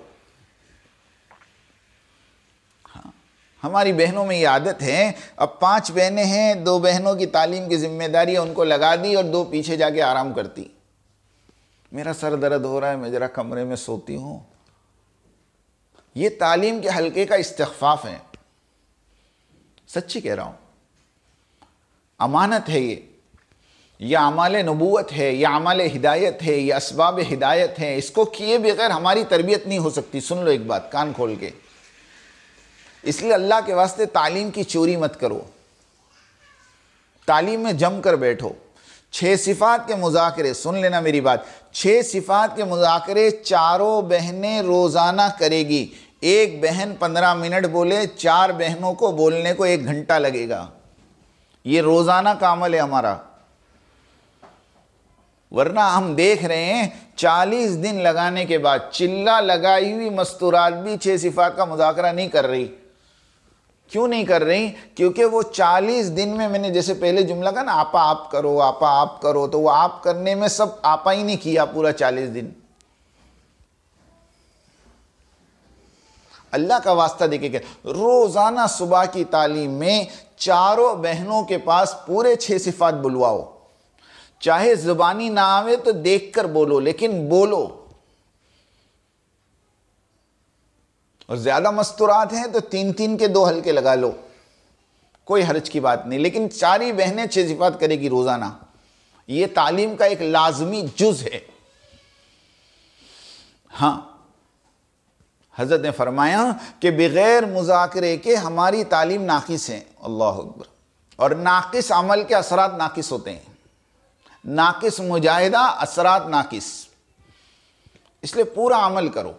ہماری بہنوں میں یہ عادت ہے، اب 5 بہنیں ہیں، 2 بہنوں کی تعلیم کی ذمہ داری ان کو لگا دی اور 2 پیچھے جا کے آرام کرتی۔ میرا سر درد ہو رہا ہے، میں ذرا کمرے میں سوتی ہوں۔ یہ تعلیم کے حلقے کا استخفاف ہے، سچی کہہ رہا ہوں، امانت ہے یہ اعمال نبوت ہے، یہ اعمال ہدایت ہے، یہ اسباب ہدایت ہے، اس کو کیے بغیر ہماری تربیت نہیں ہو سکتی۔ سن لو ایک بات کان کھول کے، اس لیے اللہ کے واسطے تعلیم کی چوری مت کرو، تعلیم میں جم کر بیٹھو۔ 6 صفات کے مذاکرے، سن لینا میری بات، 6 صفات کے مذاکرے 4 بہنیں روزانہ کرے گی۔ ایک بہن 15 منٹ بولے، 4 بہنوں کو بولنے کو 1 گھنٹہ لگے گا۔ یہ روزانہ کا عمل ہے ہمارا، ورنہ ہم دیکھ رہے ہیں 40 دن لگانے کے بعد چلہ لگائی ہوئی مستورات بھی 6 صفات کا مذاکرہ نہیں کر رہی۔ کیوں نہیں کر رہی؟ کیونکہ وہ 40 دن میں نے جیسے پہلے جملہ کہا نا، آپا آپ کرو، آپا آپ کرو، تو وہ آپ کرنے میں سب آپا ہی نہیں کیا پورا 40 دن۔ اللہ کا واسطہ دے کے کہ روزانہ صبح کی تعلیم میں 4 بہنوں کے پاس پورے 6 صفات بلواؤ۔ چاہے زبانی نہ آوے تو دیکھ کر بولو، لیکن بولو۔ اور زیادہ مستورات ہیں تو 3 کے 2 حلقے لگا لو، کوئی حرج کی بات نہیں، لیکن ساری بہنیں 6 صفات کرے گی روزانہ۔ یہ تعلیم کا ایک لازمی جز ہے۔ ہاں، حضرت نے فرمایا کہ بغیر مذاکرے کے ہماری تعلیم ناقص ہے۔ اللہ اکبر۔ اور ناقص عمل کے اثرات ناقص ہوتے ہیں، ناقص مجاہدہ اثرات ناقص، اس لیے پورا عمل کرو،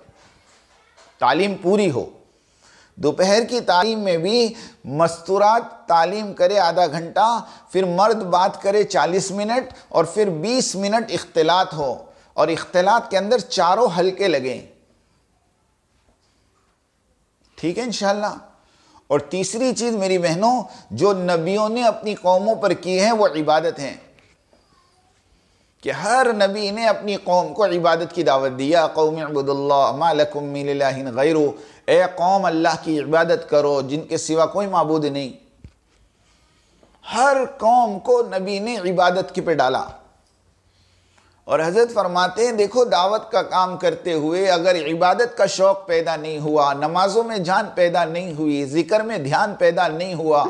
تعلیم پوری ہو۔ دوپہر کی تعلیم میں بھی مستورات تعلیم کرے آدھا گھنٹہ، پھر مرد بات کرے 40 منٹ، اور پھر 20 منٹ اختلاط ہو، اور اختلاط کے اندر 4 حلقے لگیں، ٹھیک ہے انشاءاللہ۔ اور تیسری چیز میری بہنوں، جو نبیوں نے اپنی قوموں پر کی ہے وہ عبادت ہیں، کہ ہر نبی نے اپنی قوم کو عبادت کی دعوت دی۔ یا قوم اعبدوا اللہ ما لکم من الہ غیرہ، اے قوم اللہ کی عبادت کرو جن کے سوا کوئی معبود نہیں۔ ہر قوم کو نبی نے عبادت کی پہ ڈالا۔ اور حضرت فرماتے ہیں دیکھو دعوت کا کام کرتے ہوئے اگر عبادت کا شوق پیدا نہیں ہوا، نمازوں میں جان پیدا نہیں ہوئی، ذکر میں دھیان پیدا نہیں ہوا،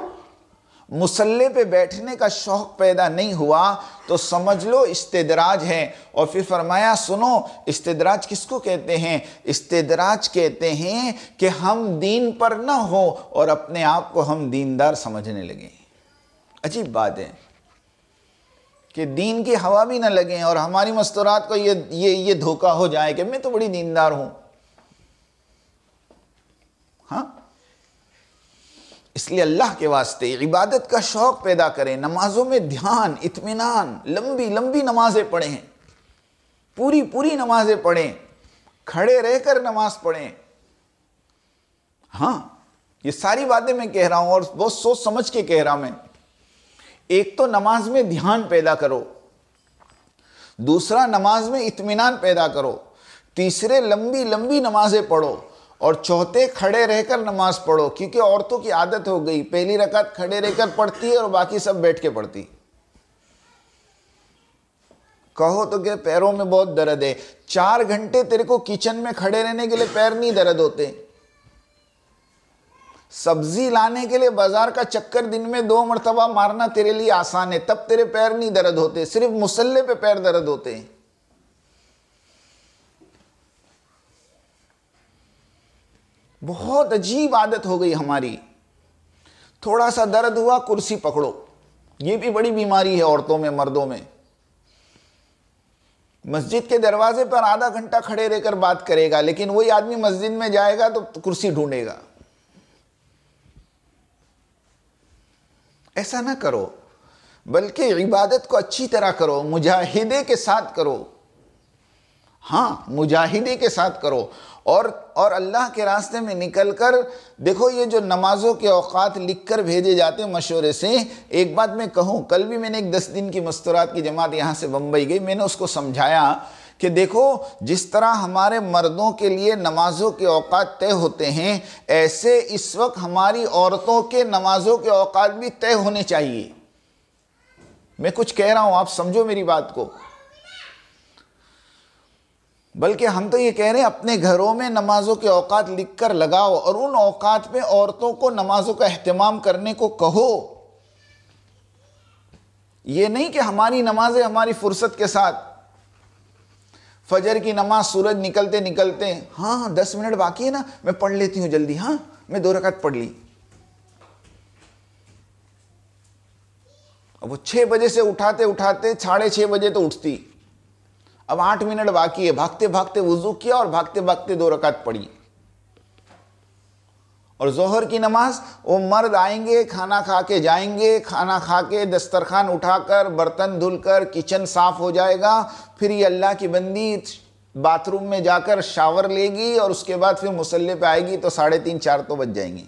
مصلی پہ بیٹھنے کا شوق پیدا نہیں ہوا، تو سمجھ لو استدراج ہے۔ اور پھر فرمایا سنو، استدراج کس کو کہتے ہیں؟ استدراج کہتے ہیں کہ ہم دین پر نہ ہو اور اپنے آپ کو ہم دیندار سمجھنے لگیں۔ عجیب بات ہے کہ دین کی ہوا بھی نہ لگیں اور ہماری مستورات کو یہ دھوکہ ہو جائے کہ میں تو بڑی دیندار ہوں۔ ہاں، اس لیے اللہ کے واسطے عبادت کا شوق پیدا کریں، نمازوں میں دھیان، اطمینان، لمبی لمبی نمازیں پڑھیں، پوری نمازیں پڑھیں، کھڑے رہ کر نماز پڑھیں۔ ہاں، یہ ساری باتیں میں کہہ رہا ہوں اور بہت سوچ سمجھ کے کہہ رہا ہوں میں۔ ایک تو نماز میں دھیان پیدا کرو، دوسرا نماز میں اطمینان پیدا کرو، تیسرے لمبی لمبی نمازیں پڑھو، اور چوتھے کھڑے رہ کر نماز پڑھو، کیونکہ عورتوں کی عادت ہو گئی پہلی رکعت کھڑے رہ کر پڑھتی ہے اور باقی سب بیٹھ کے پڑھتی۔ کہو تو کہ پیروں میں بہت درد ہے، 4 گھنٹے تیرے کو کچن میں کھڑے رہنے کے لیے پیر نہیں درد ہوتے، سبزی لانے کے لیے بازار کا چکر دن میں 2 مرتبہ مارنا تیرے لیے آسان ہے، تب تیرے پیر نہیں درد ہوتے، صرف مصلی پہ پیر درد ہوتے ہیں۔ بہت عجیب عادت ہو گئی ہماری، تھوڑا سا درد ہوا کرسی پکڑو، یہ بھی بڑی بیماری ہے عورتوں میں مردوں میں۔ مسجد کے دروازے پر آدھا گھنٹہ کھڑے رہ کر بات کرے گا، لیکن وہی آدمی مسجد میں جائے گا تو کرسی ڈھونڈے گا۔ ایسا نہ کرو، بلکہ عبادت کو اچھی طرح کرو، مجاہدے کے ساتھ کرو۔ ہاں، مجاہدے کے ساتھ کرو، اور اللہ کے راستے میں نکل کر دیکھو۔ یہ جو نمازوں کے اوقات لکھ کر بھیجے جاتے ہیں مشورے سے، ایک بات میں کہوں، کل بھی میں نے ایک 10 دن کی مستورات کی جماعت یہاں سے بمبئی گئی، میں نے اس کو سمجھایا کہ دیکھو جس طرح ہمارے مردوں کے لیے نمازوں کے اوقات طے ہوتے ہیں، ایسے اس وقت ہماری عورتوں کے نمازوں کے اوقات بھی طے ہونے چاہیے۔ میں کچھ کہہ رہا ہوں، آپ سمجھو میری بات کو۔ بلکہ ہم تو یہ کہہ رہے ہیں اپنے گھروں میں نمازوں کے اوقات لکھ کر لگاؤ، اور ان اوقات میں عورتوں کو نمازوں کا اہتمام کرنے کو کہو۔ یہ نہیں کہ ہماری نمازیں ہماری فرصت کے ساتھ، فجر کی نماز سورج نکلتے نکلتے، ہاں 10 منٹ باقی ہے نا، میں پڑھ لیتی ہوں جلدی، ہاں میں 2 رکعت پڑھ لی۔ اب وہ 6 بجے سے اٹھاتے 6:30 بجے تو اٹھتی، اب 8 منٹ باقی ہے، بھاگتے بھاگتے وضو کیا اور بھاگتے بھاگتے 2 رکعت پڑھی۔ اور ظہر کی نماز، وہ مرد آئیں گے، کھانا کھا کے جائیں گے، کھانا کھا کے دسترخوان اٹھا کر برتن دھل کر کچن صاف ہو جائے گا، پھر یہ اللہ کی بندی باتھ روم میں جا کر شاور لے گی، اور اس کے بعد پھر مصلی پہ آئے گی تو 3:30 4 تو بج جائیں گے۔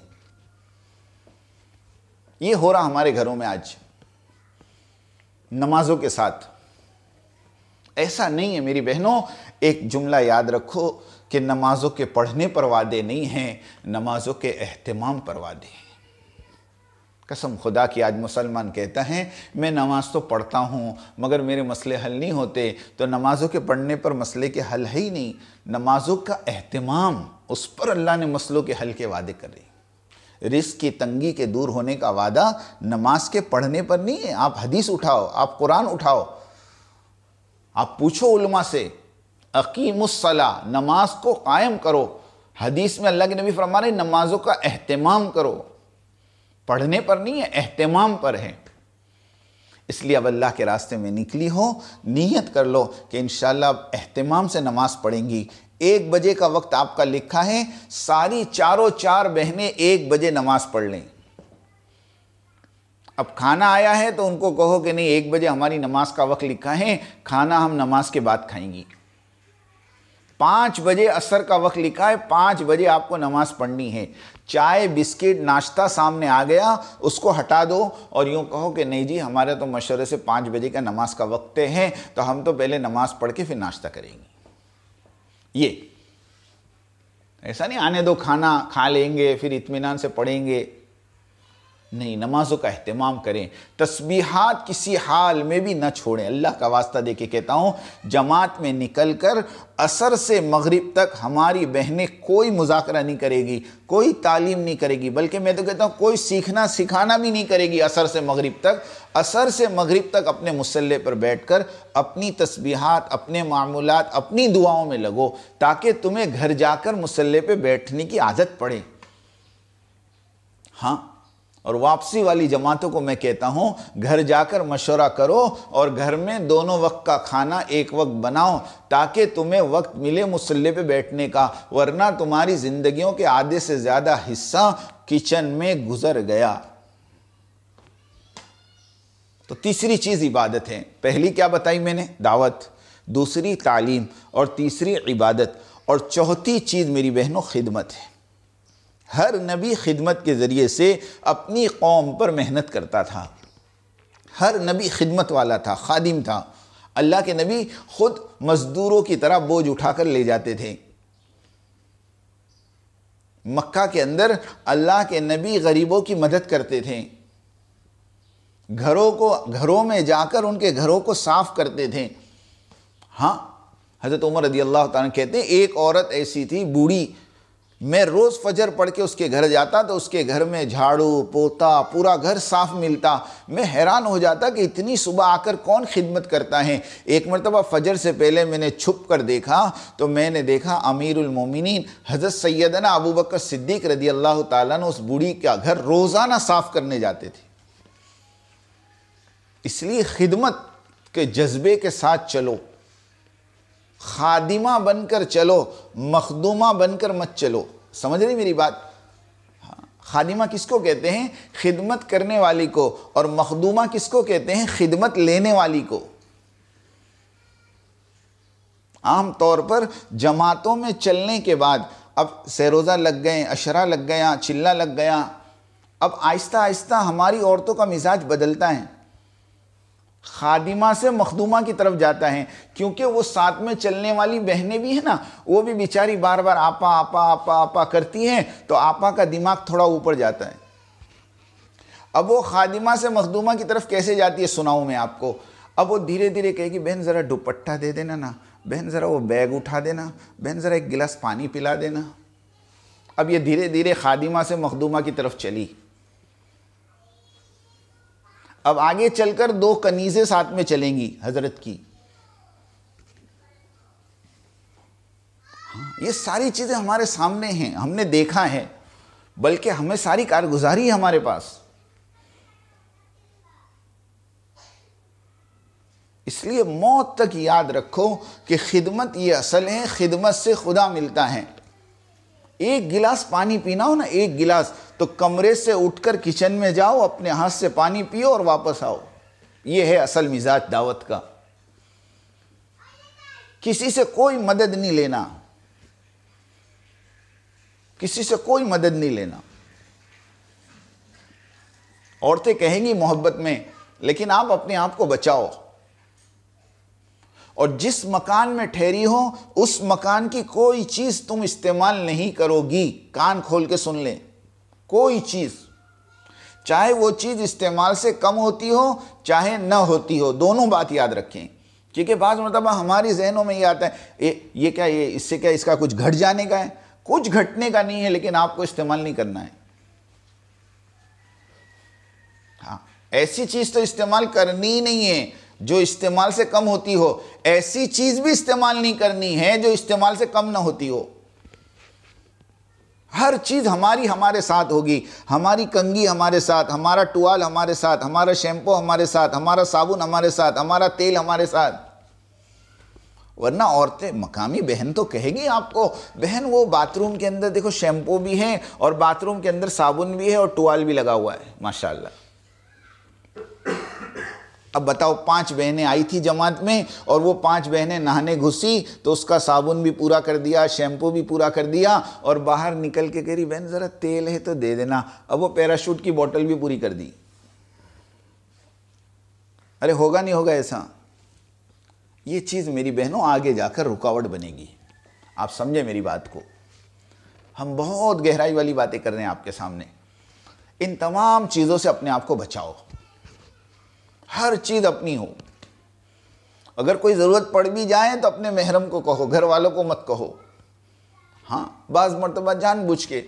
یہ ہو رہا ہمارے گھروں میں آج نمازوں کے ساتھ۔ ایسا نہیں ہے میری بہنوں۔ ایک جملہ یاد رکھو کہ نمازوں کے پڑھنے پر وعدے نہیں ہیں، نمازوں کے اہتمام پر وعدے ہیں۔ قسم خدا کی آج مسلمان کہتا ہے میں نماز تو پڑھتا ہوں مگر میرے مسئلے حل نہیں ہوتے. تو نمازوں کے پڑھنے پر مسئلے کے حل ہے ہی نہیں. نمازوں کا اہتمام، اس پر اللہ نے مسئلوں کے حل کے وعدے کرے. رزق کی تنگی کے دور ہونے کا وعدہ نماز کے پڑھنے پر نہیں ہے. آپ حدیث اٹھاؤ، آپ قرآن اٹھاؤ، آپ پوچھو علماء سے، اقیم الصلاۃ، نماز کو قائم کرو. حدیث میں اللہ کے نبی فرما رہے ہیں نمازوں کا اہتمام کرو. پڑھنے پر نہیں ہے، اہتمام پر ہے. اس لیے اب اللہ کے راستے میں نکلی ہو، نیت کر لو کہ انشاءاللہ اب اہتمام سے نماز پڑھیں گی. 1 بجے کا وقت آپ کا لکھا ہے، ساری چاروں 4 بہنیں 1 بجے نماز پڑھ لیں. اب کھانا آیا ہے تو ان کو کہو کہ نہیں 1 بجے ہماری نماز کا وقت لکھا ہے، کھانا ہم نماز کے بعد کھائیں گی. 5 بجے عصر کا وقت لکھا ہے، 5 بجے آپ کو نماز پڑھنی ہے. چائے بسکٹ ناشتہ سامنے آ گیا، اس کو ہٹا دو اور یوں کہو کہ نہیں جی ہمارے تو مشورے سے 5 بجے کا نماز کا وقت ہے، تو ہم تو پہلے نماز پڑھ کے پھر ناشتہ کریں گے. یہ ایسا نہیں آنے دو کھانا کھا لیں گے پھر اطمینان سے پڑھیں گے. نہیں، نمازوں کا اہتمام کریں. تسبیحات کسی حال میں بھی نہ چھوڑیں. اللہ کا واسطہ دے کے کہتا ہوں، جماعت میں نکل کر عصر سے مغرب تک ہماری بہنیں کوئی مذاکرہ نہیں کرے گی، کوئی تعلیم نہیں کرے گی، بلکہ میں تو کہتا ہوں کوئی سیکھنا سکھانا بھی نہیں کرے گی. عصر سے مغرب تک، عصر سے مغرب تک اپنے مصلی پر بیٹھ کر اپنی تسبیحات، اپنے معمولات، اپنی دعاؤں میں لگو، تاکہ تمہیں گھر جا کر مصلی پہ بیٹھنے کی عادت پڑے. ہاں، اور واپسی والی جماعتوں کو میں کہتا ہوں گھر جا کر مشورہ کرو اور گھر میں دونوں وقت کا کھانا ایک وقت بناؤ، تاکہ تمہیں وقت ملے مصلی پہ بیٹھنے کا، ورنہ تمہاری زندگیوں کے آدھے سے زیادہ حصہ کچن میں گزر گیا. تو تیسری چیز عبادت ہے. پہلی کیا بتائی میں نے؟ دعوت، دوسری تعلیم، اور تیسری عبادت، اور چوتھی چیز میری بہنوں خدمت ہے. ہر نبی خدمت کے ذریعے سے اپنی قوم پر محنت کرتا تھا. ہر نبی خدمت والا تھا، خادم تھا. اللہ کے نبی خود مزدوروں کی طرح بوجھ اٹھا کر لے جاتے تھے. مکہ کے اندر اللہ کے نبی غریبوں کی مدد کرتے تھے. گھروں میں جا کر ان کے گھروں کو صاف کرتے تھے. ہاں، حضرت عمر رضی اللہ تعالیٰ کہتے ہیں ایک عورت ایسی تھی بوڑھی، میں روز فجر پڑھ کے اس کے گھر جاتا تو اس کے گھر میں جھاڑو پوتا پورا گھر صاف ملتا. میں حیران ہو جاتا کہ اتنی صبح آ کر کون خدمت کرتا ہے. ایک مرتبہ فجر سے پہلے میں نے چھپ کر دیکھا تو میں نے دیکھا امیر المومنین حضرت سیدنا ابو بکر صدیق رضی اللہ تعالیٰ نے اس بوڑھی کا گھر روزانہ صاف کرنے جاتے تھے. اس لیے خدمت کے جذبے کے ساتھ چلو، خادمہ بن کر چلو، مخدومہ بن کر مت چلو. سمجھ رہی میری بات؟ خادمہ کس کو کہتے ہیں؟ خدمت کرنے والی کو. اور مخدومہ کس کو کہتے ہیں؟ خدمت لینے والی کو. عام طور پر جماعتوں میں چلنے کے بعد اب سیروزہ لگ گئے، عشرہ لگ گیا، چلہ لگ گیا، اب آہستہ آہستہ ہماری عورتوں کا مزاج بدلتا ہے، خادمہ سے مخدومہ کی طرف جاتا ہے. کیونکہ وہ ساتھ میں چلنے والی بہنیں بھی ہیں نا، وہ بھی بیچاری بار بار آپا آپا آپا آپا کرتی ہیں، تو آپا کا دماغ تھوڑا اوپر جاتا ہے. اب وہ خادمہ سے مخدومہ کی طرف کیسے جاتی ہے سناؤں میں آپ کو. اب وہ دھیرے دھیرے کہے گی بہن ذرا دوپٹہ دے دینا نا، بہن ذرا وہ بیگ اٹھا دینا، بہن ذرا ایک گلاس پانی پلا دینا. اب یہ دھیرے دھیرے خادمہ سے مخدومہ کی طرف چلی. اب آگے چل کر 2 کنیزیں ساتھ میں چلیں گی حضرت کی. یہ ساری چیزیں ہمارے سامنے ہیں، ہم نے دیکھا ہے، بلکہ ہمیں ساری کارگزاری ہے ہمارے پاس. اس لیے موت تک یاد رکھو کہ خدمت یہ اصل ہے، خدمت سے خدا ملتا ہے. ایک گلاس پانی پینا ہو نا، ایک گلاس، تو کمرے سے اٹھ کر کچن میں جاؤ، اپنے ہاتھ سے پانی پیو اور واپس آؤ. یہ ہے اصل مزاج دعوت کا. کسی سے کوئی مدد نہیں لینا، کسی سے کوئی مدد نہیں لینا. عورتیں کہیں گی محبت میں، لیکن آپ اپنے آپ کو بچاؤ. اور جس مکان میں ٹھہری ہو اس مکان کی کوئی چیز تم استعمال نہیں کرو گی. کان کھول کے سن لیں، کوئی چیز، چاہے وہ چیز استعمال سے کم ہوتی ہو چاہے نہ ہوتی ہو، دونوں بات یاد رکھیں، کیونکہ بعض مرتبہ ہماری ذہنوں میں یہ آتا ہے یہ کیا، یہ اس سے کیا اس کا کچھ گھٹ جانے کا ہے؟ کچھ گھٹنے کا نہیں ہے، لیکن آپ کو استعمال نہیں کرنا ہے۔ ہاں، ایسی چیز تو استعمال کرنی ہی نہیں ہے جو استعمال سے کم ہوتی ہو، ایسی چیز بھی استعمال نہیں کرنی ہے جو استعمال سے کم نہ ہوتی ہو۔ ہر چیز ہمارے ساتھ ہوگی، ہماری کنگھی ہمارے ساتھ، ہمارا ٹوال ہمارے ساتھ، ہمارا شیمپو ہمارے ساتھ، ہمارا صابن ہمارے ساتھ، ہمارا تیل ہمارے ساتھ۔ ورنہ عورتیں، مقامی بہن تو کہے گی آپ کو، بہن وہ باتھ روم کے اندر دیکھو شیمپو بھی ہے اور باتھ روم کے اندر صابن بھی ہے اور ٹوال بھی لگا ہوا ہے، ماشاءاللہ۔ اب بتاؤ، 5 بہنیں آئی تھی جماعت میں اور وہ 5 بہنیں نہانے گھسی تو اس کا صابن بھی پورا کر دیا، شیمپو بھی پورا کر دیا، اور باہر نکل کے کہہ رہی بہن ذرا تیل ہے تو دے دینا، اب وہ پیراشوٹ کی بوٹل بھی پوری کر دی۔ ارے ہوگا نہیں ہوگا ایسا؟ یہ چیز میری بہنوں آگے جا کر رکاوٹ بنے گی، آپ سمجھیں میری بات کو۔ ہم بہت گہرائی والی باتیں کر رہے ہیں آپ کے سامنے۔ ان تمام چیزوں سے اپنے آپ کو بچاؤ، ہر چیز اپنی ہو۔ اگر کوئی ضرورت پڑ بھی جائے تو اپنے محرم کو کہو، گھر والوں کو مت کہو۔ ہاں، بعض مرتبہ جان بوجھ کے۔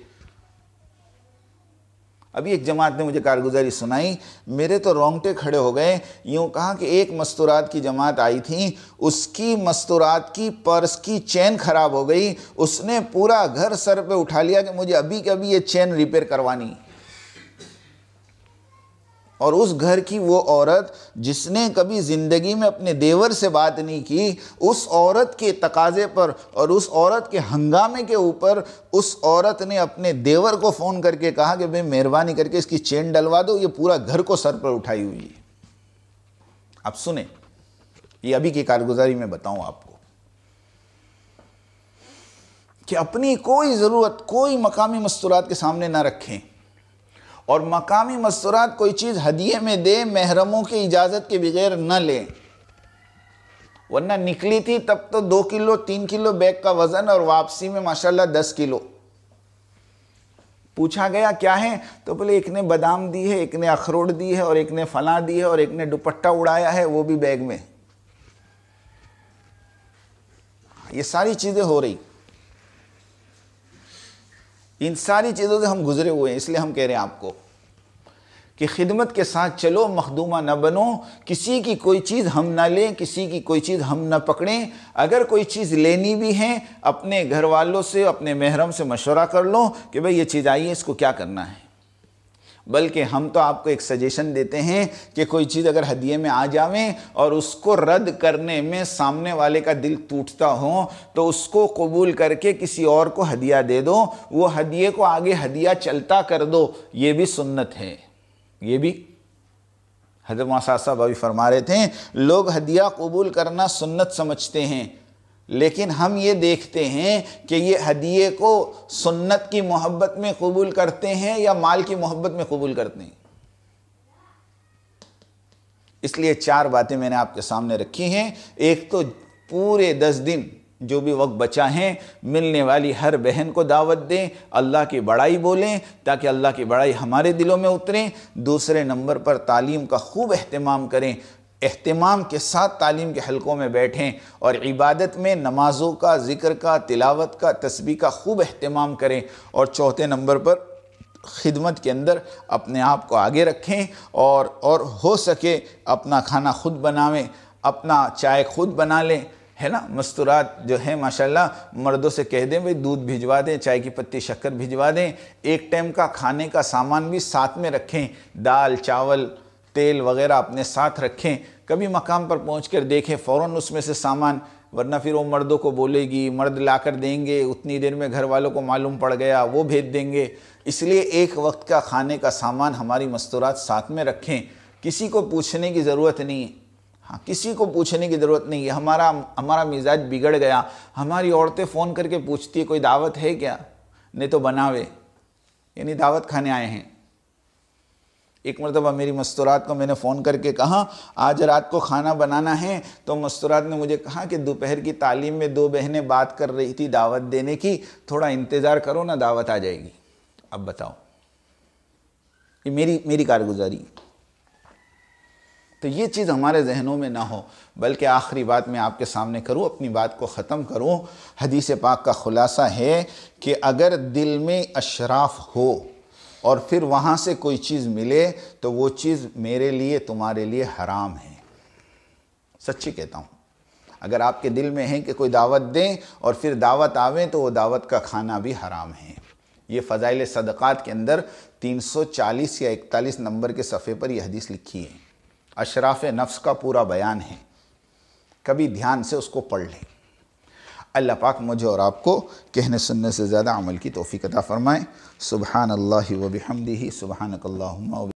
ابھی ایک جماعت نے مجھے کارگزاری سنائی، میرے تو رونگٹے کھڑے ہو گئے۔ یوں کہا کہ ایک مستورات کی جماعت آئی تھی، اس کی مستورات کی پرس کی چین خراب ہو گئی، اس نے پورا گھر سر پہ اٹھا لیا کہ مجھے ابھی کے ابھی یہ چین ریپیئر کروانی۔ اور اس گھر کی وہ عورت جس نے کبھی زندگی میں اپنے دیور سے بات نہیں کی، اس عورت کے تقاضے پر اور اس عورت کے ہنگامے کے اوپر اس عورت نے اپنے دیور کو فون کر کے کہا کہ بھئی مہربانی کر کے اس کی چین ڈلوا دو، یہ پورا گھر کو سر پر اٹھائی ہوئی ہے۔ اب سنیں، یہ ابھی کی کارگزاری میں بتاؤں آپ کو کہ اپنی کوئی ضرورت کوئی مقامی مستورات کے سامنے نہ رکھیں، اور مقامی مستورات کوئی چیز ہدیے میں دے محرموں کی اجازت کے بغیر نہ لیں۔ ورنہ نکلی تھی تب تو 2 کلو 3 کلو بیگ کا وزن، اور واپسی میں ماشاءاللہ 10 کلو۔ پوچھا گیا کیا ہے تو بولے ایک نے بادام دی ہے، ایک نے اخروٹ دی ہے، اور ایک نے فلاں دی ہے، اور ایک نے دوپٹہ اڑایا ہے، وہ بھی بیگ میں۔ یہ ساری چیزیں ہو رہی، ان ساری چیزوں سے ہم گزرے ہوئے ہیں، اس لیے ہم کہہ رہے ہیں آپ کو کہ خدمت کے ساتھ چلو، مخدومہ نہ بنو، کسی کی کوئی چیز ہم نہ لیں، کسی کی کوئی چیز ہم نہ پکڑیں۔ اگر کوئی چیز لینی بھی ہے اپنے گھر والوں سے، اپنے محرم سے مشورہ کر لو کہ بھئی یہ چیز آئی ہے، اس کو کیا کرنا ہے۔ بلکہ ہم تو آپ کو ایک سجیشن دیتے ہیں کہ کوئی چیز اگر ہدیے میں آ جاویں اور اس کو رد کرنے میں سامنے والے کا دل ٹوٹتا ہو تو اس کو قبول کر کے کسی اور کو ہدیہ دے دو، وہ ہدیے کو آگے ہدیہ چلتا کر دو، یہ بھی سنت ہے۔ یہ بھی حضرت مولانا صاحب ابھی فرما رہے تھے، لوگ ہدیہ قبول کرنا سنت سمجھتے ہیں، لیکن ہم یہ دیکھتے ہیں کہ یہ ہدیے کو سنت کی محبت میں قبول کرتے ہیں یا مال کی محبت میں قبول کرتے ہیں۔ اس لیے 4 باتیں میں نے آپ کے سامنے رکھی ہیں۔ ایک تو پورے 10 دن جو بھی وقت بچا ہے، ملنے والی ہر بہن کو دعوت دیں، اللہ کی بڑائی بولیں تاکہ اللہ کی بڑائی ہمارے دلوں میں اتریں۔ دوسرے نمبر پر تعلیم کا خوب اہتمام کریں، اہتمام کے ساتھ تعلیم کے حلقوں میں بیٹھیں، اور عبادت میں نمازوں کا، ذکر کا، تلاوت کا، تسبیح کا خوب اہتمام کریں۔ اور چوتھے نمبر پر خدمت کے اندر اپنے آپ کو آگے رکھیں، اور ہو سکے اپنا کھانا خود بناویں، اپنا چائے خود بنا لیں، ہے نا۔ مستورات جو ہے ماشاءاللہ مردوں سے کہہ دیں بھئی دودھ بھجوا دیں، چائے کی پتی شکر بھجوا دیں، ایک ٹائم کا کھانے کا سامان بھی ساتھ میں رکھیں، دال چاول تیل وغیرہ اپنے ساتھ رکھیں۔ کبھی مقام پر پہنچ کر دیکھیں فوراً اس میں سے سامان، ورنہ پھر وہ مردوں کو بولے گی، مرد لا کر دیں گے، اتنی دیر میں گھر والوں کو معلوم پڑ گیا، وہ بھیج دیں گے۔ اس لیے ایک وقت کا کھانے کا سامان ہماری مستورات ساتھ میں رکھیں، کسی کو پوچھنے کی ضرورت نہیں ہے۔ ہاں، کسی کو پوچھنے کی ضرورت نہیں ہے۔ ہمارا مزاج بگڑ گیا، ہماری عورتیں فون کر کے پوچھتی ہے کوئی دعوت ہے کیا؟ نہیں تو بناوے، یعنی دعوت کھانے آئے ہیں۔ ایک مرتبہ میری مستورات کو میں نے فون کر کے کہا آج رات کو کھانا بنانا ہے، تو مستورات نے مجھے کہا کہ دوپہر کی تعلیم میں 2 بہنیں بات کر رہی تھی دعوت دینے کی، تھوڑا انتظار کرو نا، دعوت آ جائے گی۔ اب بتاؤ، یہ میری کارگزاری ہے۔ تو یہ چیز ہمارے ذہنوں میں نہ ہو، بلکہ آخری بات میں آپ کے سامنے کروں، اپنی بات کو ختم کروں۔ حدیث پاک کا خلاصہ ہے کہ اگر دل میں اشراف ہو اور پھر وہاں سے کوئی چیز ملے تو وہ چیز میرے لیے تمہارے لیے حرام ہے۔ سچی کہتا ہوں، اگر آپ کے دل میں ہے کہ کوئی دعوت دیں اور پھر دعوت آویں تو وہ دعوت کا کھانا بھی حرام ہے۔ یہ فضائل صدقات کے اندر 340 یا 41 نمبر کے صفحے پر یہ حدیث لکھی ہے، اشراف نفس کا پورا بیان ہے، کبھی دھیان سے اس کو پڑھ لیں۔ اللہ پاک مجھے اور آپ کو کہنے سننے سے زیادہ عمل کی توفیق عطا فرمائے۔ سبحان اللہ و بحمدہ، سبحانک اللہم و